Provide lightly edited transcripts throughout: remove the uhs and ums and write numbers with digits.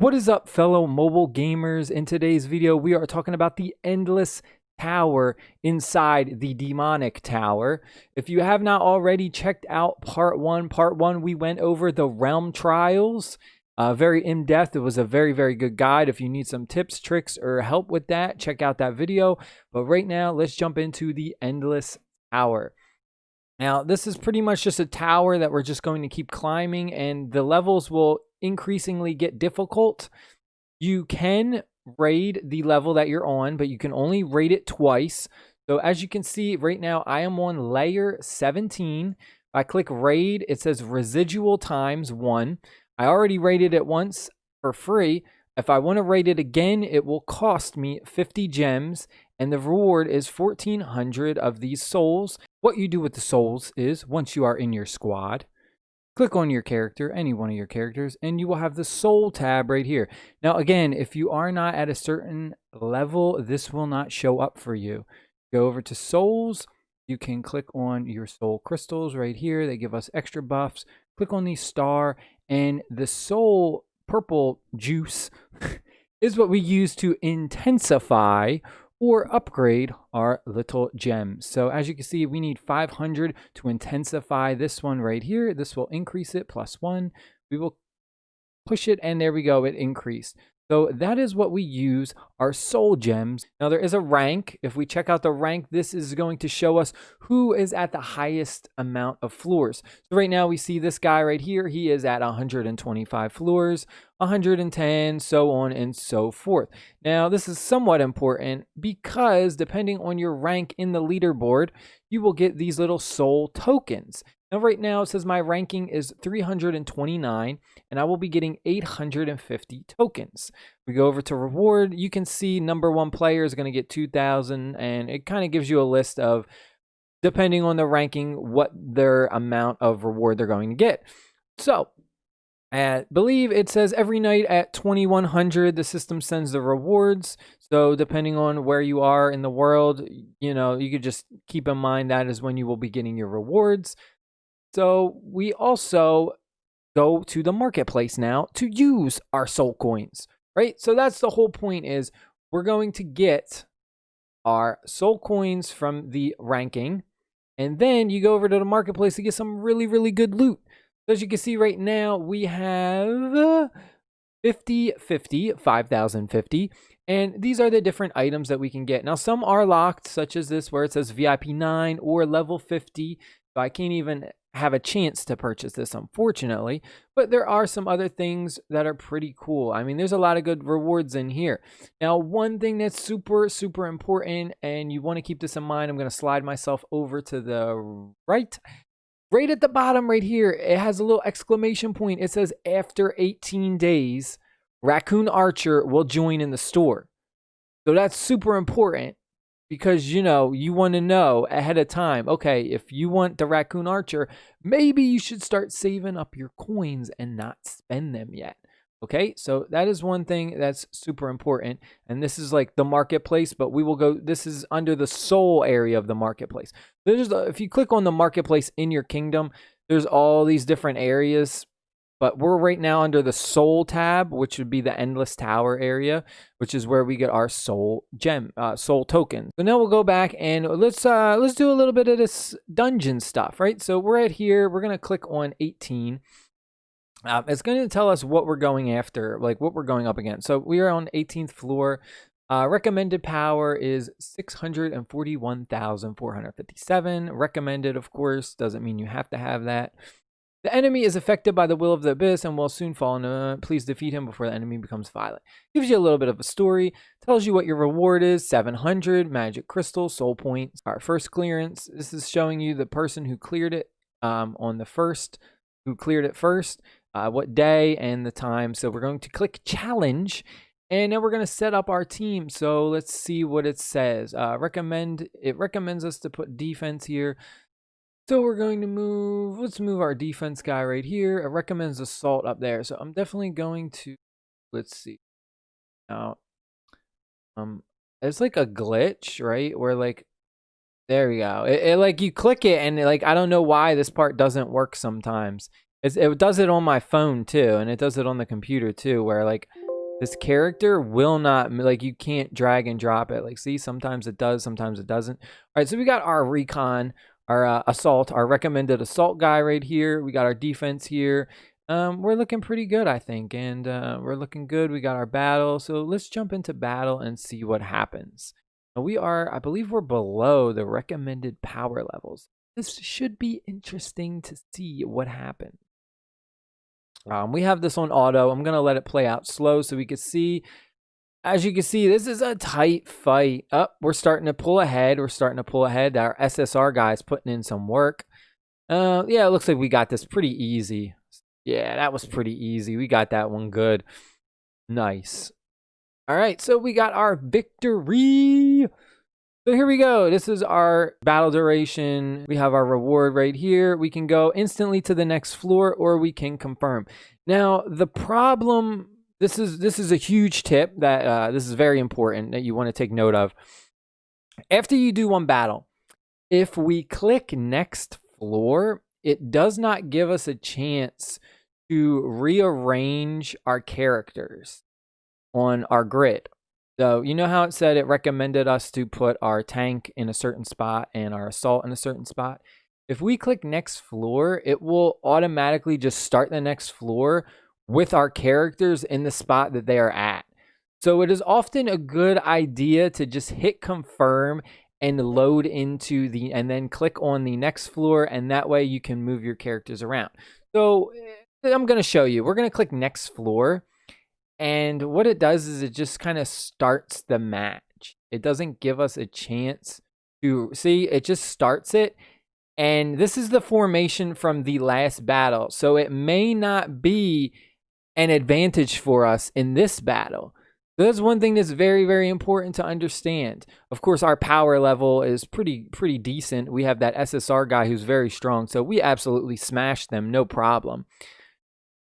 What is up, fellow mobile gamers? In today's video, we are talking about the endless tower inside the demonic tower. If you have not already checked out part one, we went over the realm trials, very in-depth. It was a very good guide. If you need some tips, tricks, or help with that, check out that video. But right now, let's jump into the endless tower. Now, this is pretty much just a tower that we're just going to keep climbing, and the levels will increasingly get difficult. You can raid the level that you're on, but you can only raid it twice. So as you can see right now, I am on layer 17. If I click raid, it says residual times 1. I already raided it once for free. If I want to raid it again, it will cost me 50 gems, and the reward is 1,400 of these souls. What you do with the souls is, once you are in your squad, click on your character, any one of your characters, and you will have the soul tab right here. Now, again, if you are not at a certain level, this will not show up for you. Go over to souls. You can click on your soul crystals right here. They give us extra buffs. Click on the star, and the soul purple juice is what we use to intensify or upgrade our little gems. So as you can see, we need 500 to intensify this one right here. This will increase it +1. We will push it, and there we go, it increased. So that is what we use our soul gems. Now there is a rank. If we check out the rank, this is going to show us who is at the highest amount of floors. So right now we see this guy right here. He is at 125 floors, 110, so on and so forth. Now this is somewhat important because depending on your rank in the leaderboard, you will get these little soul tokens. Now right now it says my ranking is 329 and I will be getting 850 tokens. We go over to reward. You can see number 1 player is going to get 2,000, and it kind of gives you a list of, depending on the ranking, what their amount of reward they're going to get. So I believe it says every night at 2100 the system sends the rewards. So depending on where you are in the world, you know, you could just keep in mind that is when you will be getting your rewards. So we also go to the marketplace now to use our soul coins, right? So that's the whole point, is we're going to get our soul coins from the ranking, and then you go over to the marketplace to get some really good loot. So as you can see right now, we have 5,050, and these are the different items that we can get. Now some are locked, such as this where it says VIP 9 or level 50. So I can't even have a chance to purchase this, unfortunately, but there are some other things that are pretty cool. I mean, there's a lot of good rewards in here. Now, one thing that's super important, and you want to keep this in mind, I'm going to slide myself over to the right at the bottom right here. It has a little exclamation point. It says after 18 days, Raccoon Archer will join in the store. So that's super important, because, you know, you want to know ahead of time, okay, if you want the Raccoon Archer, maybe you should start saving up your coins and not spend them yet. Okay, so that is one thing that's super important. And this is like the marketplace, but we will go, this is under the soul area of the marketplace. If you click on the marketplace in your kingdom, there's all these different areas. But we're right now under the soul tab, which would be the endless tower area, which is where we get our soul soul tokens. So now we'll go back and let's do a little bit of this dungeon stuff, right? So we're at here. We're gonna click on 18. It's gonna tell us what we're going after, like what we're going up against. So we are on 18th floor. Recommended power is 641,457. Recommended, of course, doesn't mean you have to have that. The enemy is affected by the will of the abyss and will soon fall into. Please defeat him before the enemy becomes violent. Gives you a little bit of a story. Tells you what your reward is. 700 magic crystal soul points. Our first clearance. This is showing you the person who cleared it on the first, who cleared it first, what day and the time. So we're going to click challenge, and now we're going to set up our team. So let's see what it says. It recommends us to put defense here. So we're going to let's move our defense guy right here. It recommends assault up there. So I'm definitely going to, let's see. Now, it's like a glitch, right? Where like, there we go. It like you click it and like, I don't know why this part doesn't work sometimes. It does it on my phone too. And it does it on the computer too, where like this character will not, like, you can't drag and drop it. Like, see, sometimes it does, sometimes it doesn't. All right, so we got our recon, our assault, our recommended assault guy right here. We got our defense here. We're looking pretty good, I think, and we're looking good. We got our battle, so let's jump into battle and see what happens. We are, I believe we're below the recommended power levels. This should be interesting to see what happens. We have this on auto. I'm going to let it play out slow so we can see. As you can see, this is a tight fight. We're starting to pull ahead. Our SSR guy's putting in some work. Yeah, it looks like we got this pretty easy. Yeah, that was pretty easy. We got that one good. Nice. All right, so we got our victory. So here we go. This is our battle duration. We have our reward right here. We can go instantly to the next floor, or we can confirm. Now, the problem, this is a huge tip that this is very important that you want to take note of. After you do one battle, if we click next floor, it does not give us a chance to rearrange our characters on our grid. So you know how it said it recommended us to put our tank in a certain spot and our assault in a certain spot? If we click next floor, it will automatically just start the next floor with our characters in the spot that they are at. So it is often a good idea to just hit confirm and load into and then click on the next floor, and that way you can move your characters around. So I'm going to show you. We're going to click next floor. And what it does is it just kind of starts the match. It doesn't give us a chance to see. It just starts it. And this is the formation from the last battle. So it may not be an advantage for us in this battle. So that's one thing that's very, very important to understand. Of course, our power level is pretty decent. We have that SSR guy who's very strong. So we absolutely smashed them, no problem.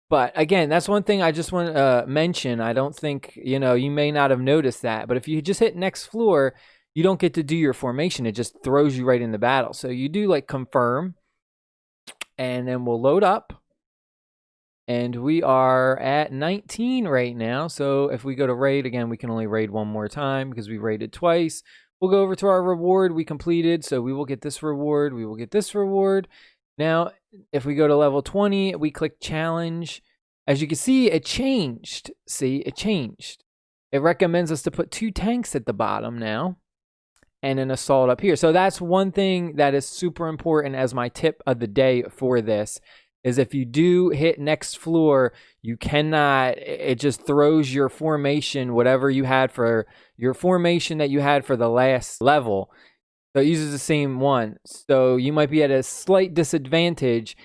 But again, that's one thing I just want to mention. I don't think, you may not have noticed that. But if you just hit next floor, you don't get to do your formation. It just throws you right into battle. So you do like confirm. And then we'll load up. And we are at 19 right now. So if we go to raid, again, we can only raid one more time because we raided twice. We'll go over to our reward we completed. So we will get this reward. We will get this reward. Now, if we go to level 20, we click challenge. As you can see, it changed. See, it changed. It recommends us to put 2 tanks at the bottom now and an assault up here. So that's one thing that is super important as my tip of the day for this is if you do hit next floor, you cannot, it just throws your formation, whatever you had for your formation that you had for the last level. So it uses the same one. So you might be at a slight disadvantage,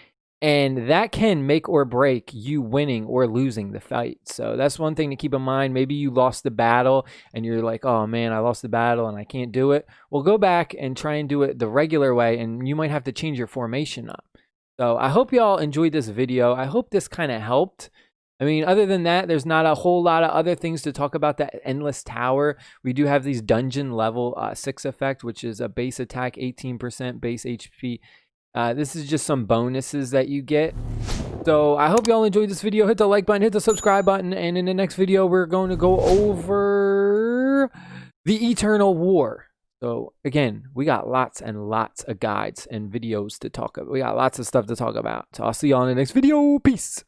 and that can make or break you winning or losing the fight. So that's one thing to keep in mind. Maybe you lost the battle and you're like, oh man, I lost the battle and I can't do it. Well, go back and try and do it the regular way, and you might have to change your formation up. So I hope y'all enjoyed this video. I hope this kind of helped. I mean, other than that, there's not a whole lot of other things to talk about that endless tower. We do have these dungeon level 6 effect, which is a base attack, 18% base HP. This is just some bonuses that you get. So I hope y'all enjoyed this video. Hit the like button, hit the subscribe button, and in the next video, we're going to go over the Eternal War. So again, we got lots and lots of guides and videos to talk about. We got lots of stuff to talk about. So I'll see y'all in the next video. Peace.